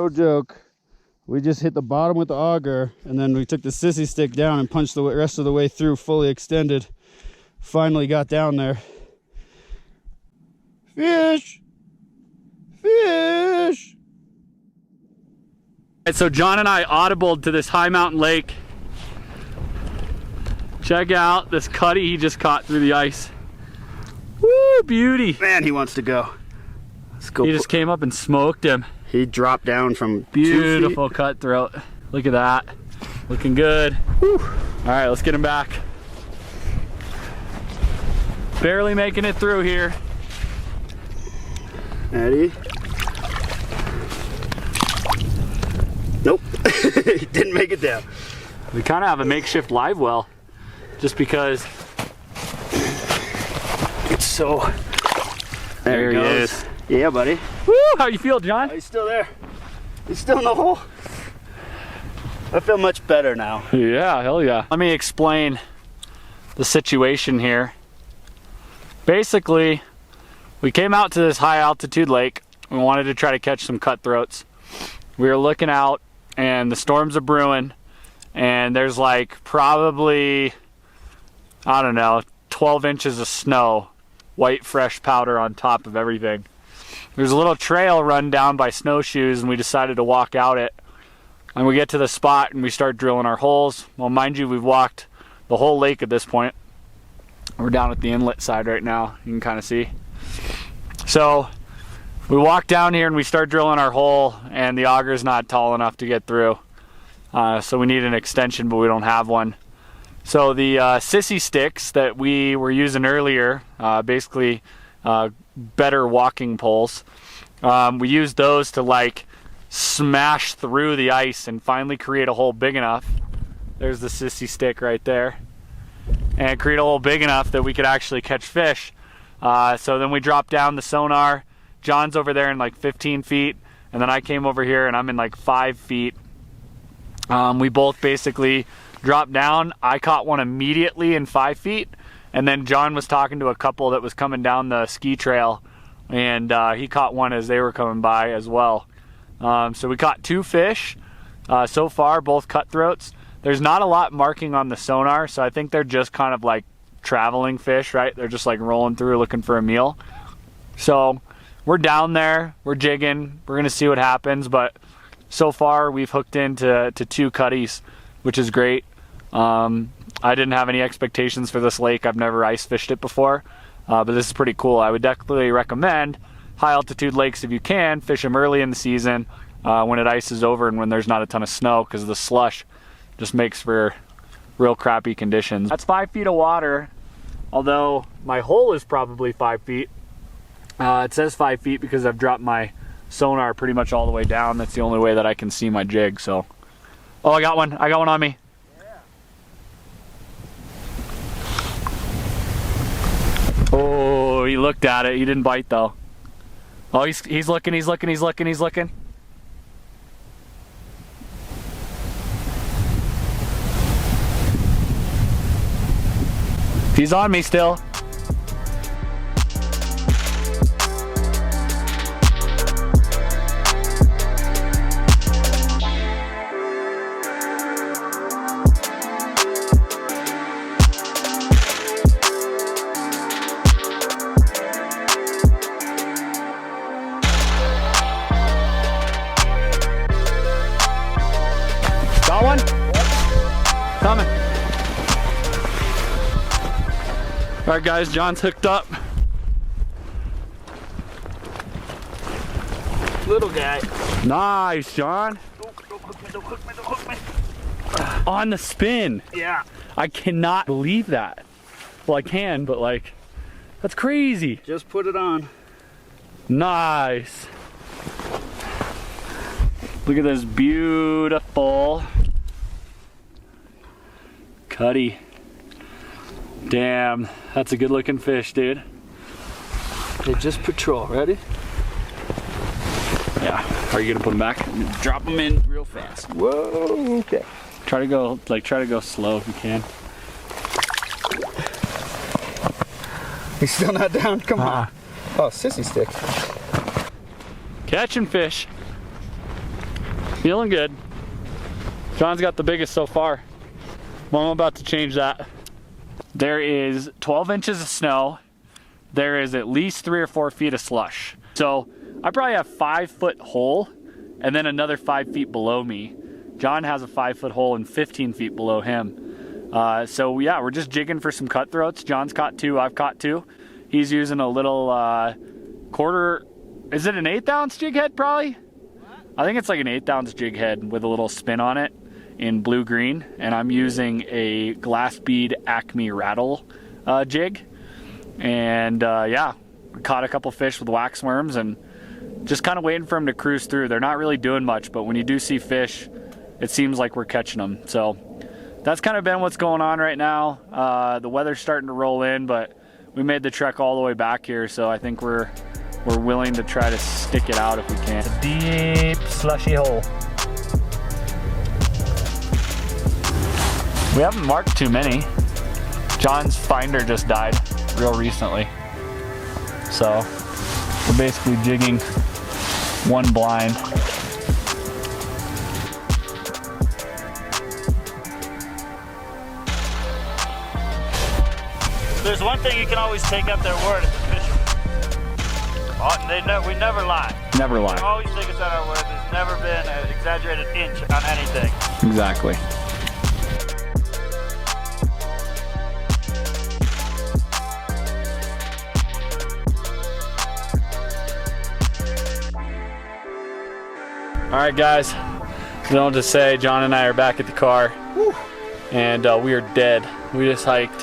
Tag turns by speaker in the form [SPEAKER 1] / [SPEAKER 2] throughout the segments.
[SPEAKER 1] no joke. We just hit the bottom with the auger, and then we took the sissy stick down and punched the rest of the way through, fully extended. Finally got down there. Fish! Fish!
[SPEAKER 2] So John and I audibled to this high mountain lake. Check out this cutty he just caught through the ice. Woo, beauty.
[SPEAKER 1] Man, he wants to go. Let's go.
[SPEAKER 2] He just came up and smoked him.
[SPEAKER 1] He dropped down from
[SPEAKER 2] beautiful cutthroat. Look at that. Looking good. Whew. All right, let's get him back. Barely making it through here.
[SPEAKER 1] Ready? Nope. He didn't make it down.
[SPEAKER 2] We kind of have a makeshift live well just because
[SPEAKER 1] it's so...
[SPEAKER 2] There he is.
[SPEAKER 1] Yeah, buddy.
[SPEAKER 2] Woo! How you feel, John?
[SPEAKER 1] Oh, he's still there. He's still in the hole. I feel much better now.
[SPEAKER 2] Yeah, hell yeah. Let me explain the situation here. Basically, we came out to this high altitude lake. We wanted to try to catch some cutthroats. We were looking out and the storms are brewing, and there's like probably, I don't know, 12 inches of snow, white fresh powder on top of everything. There's a little trail run down by snowshoes, and we decided to walk out it. And we get to the spot and we start drilling our holes. Well, mind you, we've walked the whole lake at this point. We're down at the inlet side right now, you can kind of see. So we walk down here and we start drilling our hole, and the auger's not tall enough to get through. So we need an extension, but we don't have one. So the sissy sticks that we were using earlier, basically better walking poles, we used those to like smash through the ice and finally create a hole big enough. There's the sissy stick right there. And create a hole big enough that we could actually catch fish. So then we dropped down the sonar. John's over there in like 15 feet, and then I came over here and I'm in like 5 feet. We both basically dropped down. I caught one immediately in 5 feet, and then John was talking to a couple that was coming down the ski trail, and he caught one as they were coming by as well. So we caught 2 fish so far, both cutthroats. There's not a lot marking on the sonar, so I think they're just kind of like traveling fish, right? They're just like rolling through looking for a meal. So we're down there, we're jigging, we're gonna see what happens, but so far we've hooked into 2 cutties, which is great. I didn't have any expectations for this lake. I've never ice fished it before, but this is pretty cool. I would definitely recommend high altitude lakes if you can. Fish them early in the season when it ices over and when there's not a ton of snow, because the slush just makes for real crappy conditions. That's 5 feet of water, although my hole is probably 5 feet. It says 5 feet because I've dropped my sonar pretty much all the way down. That's the only way that I can see my jig. So, oh, I got one on me.
[SPEAKER 1] Yeah.
[SPEAKER 2] Oh, he looked at it. He didn't bite though. Oh, he's looking. He's on me still. Got one? Coming. All right, guys, John's hooked up.
[SPEAKER 1] Little guy.
[SPEAKER 2] Nice, John.
[SPEAKER 1] Don't hook me.
[SPEAKER 2] On the spin.
[SPEAKER 1] Yeah.
[SPEAKER 2] I cannot believe that. Well, I can, but like, that's crazy.
[SPEAKER 1] Just put it on.
[SPEAKER 2] Nice. Look at this beautiful cutty. Damn, that's a good looking fish, dude.
[SPEAKER 1] They just patrol. Ready?
[SPEAKER 2] Yeah. Are you gonna put them back?
[SPEAKER 1] Drop them in real fast. Whoa. Okay.
[SPEAKER 2] Try to go slow if you can.
[SPEAKER 1] He's still not down. Come on. Oh, sissy stick.
[SPEAKER 2] Catching fish. Feeling good. John's got the biggest so far. Well, I'm about to change that. There is 12 inches of snow. There is at least 3 or 4 feet of slush. So I probably have 5-foot hole and then another 5 feet below me. John has a 5-foot hole and 15 feet below him. So yeah, we're just jigging for some cutthroats. John's caught 2, I've caught 2. He's using a little quarter, is it an 1/8 ounce jig head probably? What? I think it's like an 1/8 ounce jig head with a little spin on it in blue-green. And I'm using a glass bead Acme rattle jig. And yeah, we caught a couple fish with wax worms and just kind of waiting for them to cruise through. They're not really doing much, but when you do see fish, it seems like we're catching them. So that's kind of been what's going on right now. The weather's starting to roll in, but we made the trek all the way back here, so I think we're willing to try to stick it out if we can. It's a deep, slushy hole. We haven't marked too many. John's finder just died real recently, so we're basically jigging one blind.
[SPEAKER 3] There's one thing you can always take up their word as a fisherman. We never lie.
[SPEAKER 2] Never lie.
[SPEAKER 3] They always take us at our word. There's never been an exaggerated inch on anything.
[SPEAKER 2] Exactly. All right, guys. I don't know what to say. John and I are back at the car. Whew. And we are dead. We just hiked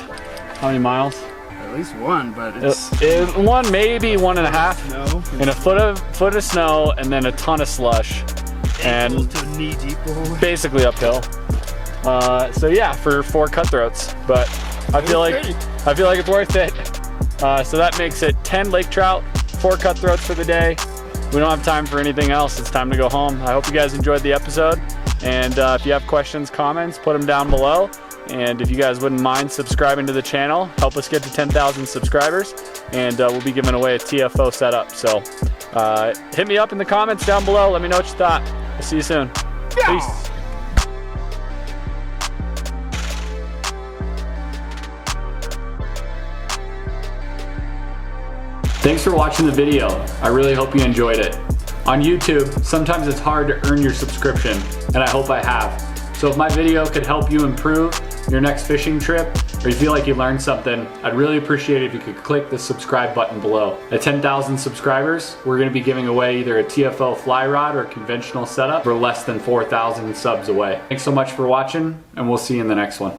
[SPEAKER 2] how many miles?
[SPEAKER 1] At least one, but it's
[SPEAKER 2] one, maybe 1.5.
[SPEAKER 1] no.
[SPEAKER 2] And a foot of snow, and then a ton of slush, and
[SPEAKER 1] to knee deep hole.
[SPEAKER 2] basically uphill. So yeah, for 4 cutthroats, but I feel like it's worth it. So that makes it 10 lake trout, 4 cutthroats for the day. We don't have time for anything else. It's time to go home. I hope you guys enjoyed the episode. And if you have questions, comments, put them down below. And if you guys wouldn't mind subscribing to the channel, help us get to 10,000 subscribers. And we'll be giving away a TFO setup. So hit me up in the comments down below. Let me know what you thought. I'll see you soon. Peace. Thanks for watching the video. I really hope you enjoyed it. On YouTube, sometimes it's hard to earn your subscription, and I hope I have. So if my video could help you improve your next fishing trip, or you feel like you learned something, I'd really appreciate it if you could click the subscribe button below. At 10,000 subscribers, we're gonna be giving away either a TFO fly rod or a conventional setup. We're less than 4,000 subs away. Thanks so much for watching, and we'll see you in the next one.